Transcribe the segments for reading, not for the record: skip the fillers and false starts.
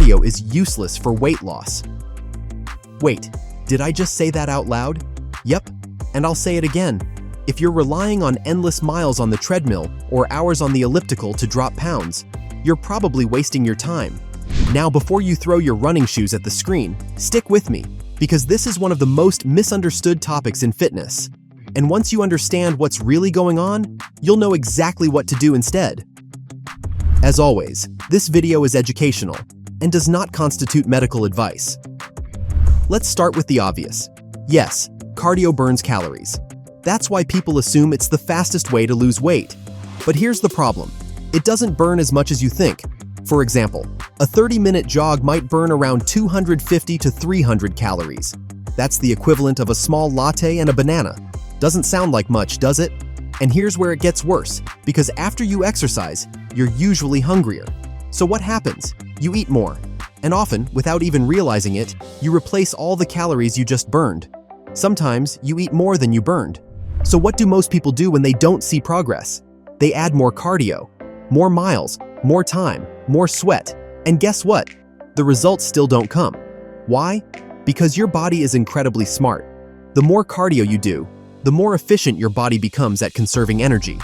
cardio is useless for weight loss. Wait, did I just say that out loud? Yep, and I'll say it again. If you're relying on endless miles on the treadmill or hours on the elliptical to drop pounds, you're probably wasting your time. Now, before you throw your running shoes at the screen, stick with me, because this is one of the most misunderstood topics in fitness. And once you understand what's really going on, you'll know exactly what to do instead. As always, this video is educational and does not constitute medical advice. Let's start with the obvious. Yes, cardio burns calories. That's why people assume it's the fastest way to lose weight. But here's the problem. It doesn't burn as much as you think. For example, a 30-minute jog might burn around 250 to 300 calories. That's the equivalent of a small latte and a banana. Doesn't sound like much, does it? And here's where it gets worse, because after you exercise, you're usually hungrier. So what happens? You eat more. And often, without even realizing it, you replace all the calories you just burned. Sometimes, you eat more than you burned. So what do most people do when they don't see progress? They add more cardio, more miles, more time, more sweat. And guess what? The results still don't come. Why? Because your body is incredibly smart. The more cardio you do, the more efficient your body becomes at conserving energy.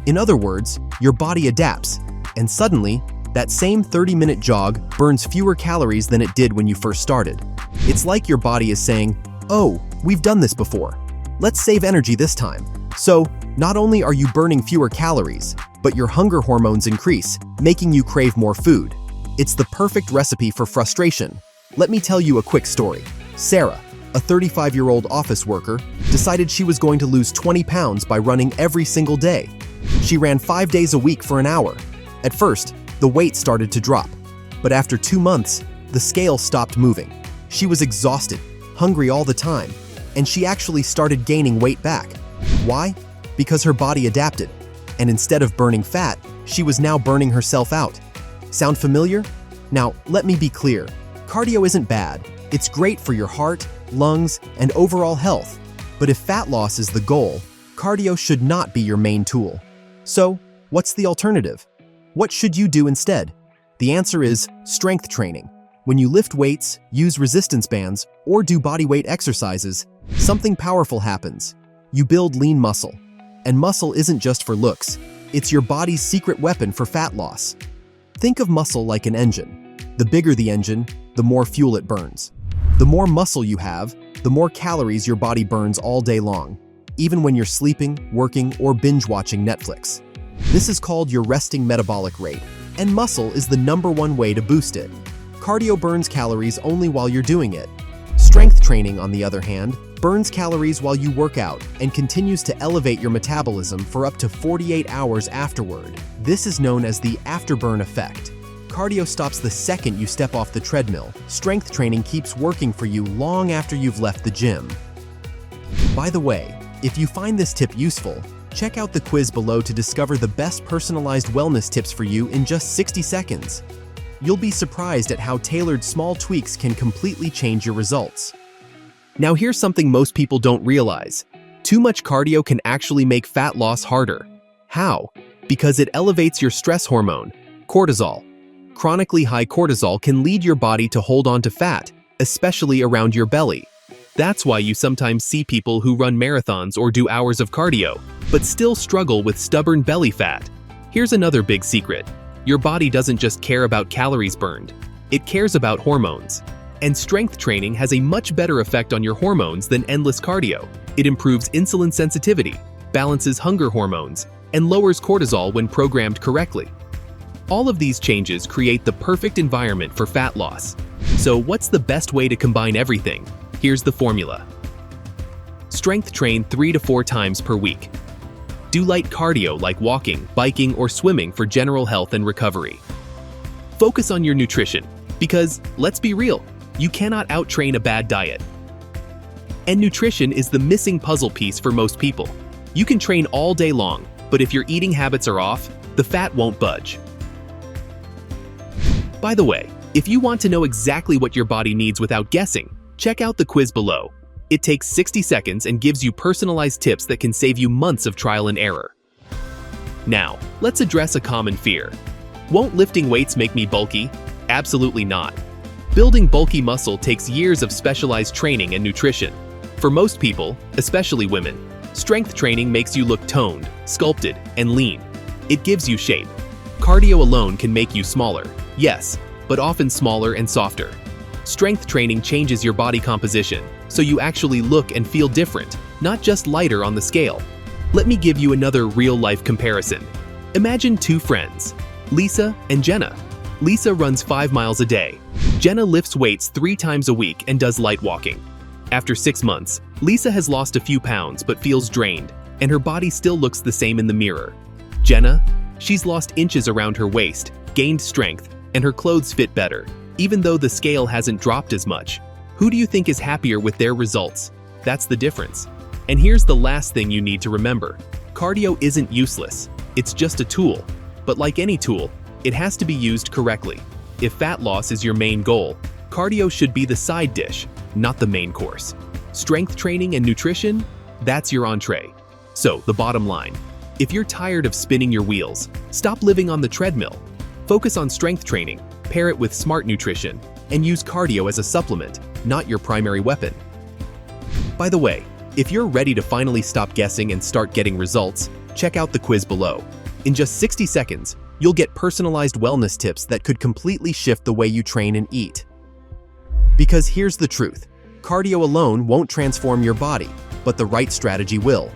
In other words, your body adapts, and suddenly, that same 30-minute jog burns fewer calories than it did when you first started. It's like your body is saying, "Oh, we've done this before. Let's save energy this time." So, not only are you burning fewer calories, but your hunger hormones increase, making you crave more food. It's the perfect recipe for frustration. Let me tell you a quick story. Sarah, a 35-year-old office worker, decided she was going to lose 20 pounds by running every single day. She ran 5 days a week for an hour. At first, the weight started to drop, but after 2 months, the scale stopped moving. She was exhausted, hungry all the time, and she actually started gaining weight back. Why? Because her body adapted, and instead of burning fat, she was now burning herself out. Sound familiar? Now, let me be clear. Cardio isn't bad. It's great for your heart, lungs, and overall health. But if fat loss is the goal, cardio should not be your main tool. So, what's the alternative? What should you do instead? The answer is strength training. When you lift weights, use resistance bands, or do bodyweight exercises, something powerful happens. You build lean muscle. And muscle isn't just for looks. It's your body's secret weapon for fat loss. Think of muscle like an engine. The bigger the engine, the more fuel it burns. The more muscle you have, the more calories your body burns all day long, even when you're sleeping, working, or binge-watching Netflix. This is called your resting metabolic rate, and muscle is the #1 way to boost it. Cardio burns calories only while you're doing it. Strength training, on the other hand, burns calories while you work out and continues to elevate your metabolism for up to 48 hours afterward. This is known as the afterburn effect. Cardio stops the second you step off the treadmill. Strength training keeps working for you long after you've left the gym. By the way, if you find this tip useful, check out the quiz below to discover the best personalized wellness tips for you in just 60 seconds. You'll be surprised at how tailored small tweaks can completely change your results. Now here's something most people don't realize. Too much cardio can actually make fat loss harder. How? Because it elevates your stress hormone, cortisol. Chronically high cortisol can lead your body to hold on to fat, especially around your belly. That's why you sometimes see people who run marathons or do hours of cardio, but still struggle with stubborn belly fat. Here's another big secret. Your body doesn't just care about calories burned. It cares about hormones. And strength training has a much better effect on your hormones than endless cardio. It improves insulin sensitivity, balances hunger hormones, and lowers cortisol when programmed correctly. All of these changes create the perfect environment for fat loss. So what's the best way to combine everything? Here's the formula. Strength train 3 to 4 times per week. Do light cardio like walking, biking, or swimming for general health and recovery. Focus on your nutrition, because, let's be real, you cannot out-train a bad diet. And nutrition is the missing puzzle piece for most people. You can train all day long, but if your eating habits are off, the fat won't budge. By the way, if you want to know exactly what your body needs without guessing, check out the quiz below. It takes 60 seconds and gives you personalized tips that can save you months of trial and error. Now, let's address a common fear. Won't lifting weights make me bulky? Absolutely not. Building bulky muscle takes years of specialized training and nutrition. For most people, especially women, strength training makes you look toned, sculpted, and lean. It gives you shape. Cardio alone can make you smaller, yes, but often smaller and softer. Strength training changes your body composition, so you actually look and feel different, not just lighter on the scale. Let me give you another real-life comparison. Imagine two friends, Lisa and Jenna. Lisa runs 5 miles a day. Jenna lifts weights 3 times a week and does light walking. After 6 months, Lisa has lost a few pounds but feels drained, and her body still looks the same in the mirror. Jenna, she's lost inches around her waist, gained strength, and her clothes fit better, even though the scale hasn't dropped as much. Who do you think is happier with their results? That's the difference. And here's the last thing you need to remember. Cardio isn't useless. It's just a tool. But like any tool, it has to be used correctly. If fat loss is your main goal, cardio should be the side dish, not the main course. Strength training and nutrition, that's your entree. So, the bottom line, if you're tired of spinning your wheels, stop living on the treadmill. Focus on strength training, pair it with smart nutrition, and use cardio as a supplement, not your primary weapon. By the way, if you're ready to finally stop guessing and start getting results, check out the quiz below. In just 60 seconds, you'll get personalized wellness tips that could completely shift the way you train and eat. Because here's the truth, cardio alone won't transform your body, but the right strategy will.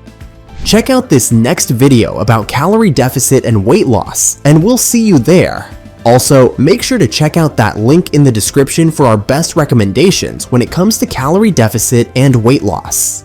Check out this next video about calorie deficit and weight loss, and we'll see you there. Also, make sure to check out that link in the description for our best recommendations when it comes to calorie deficit and weight loss.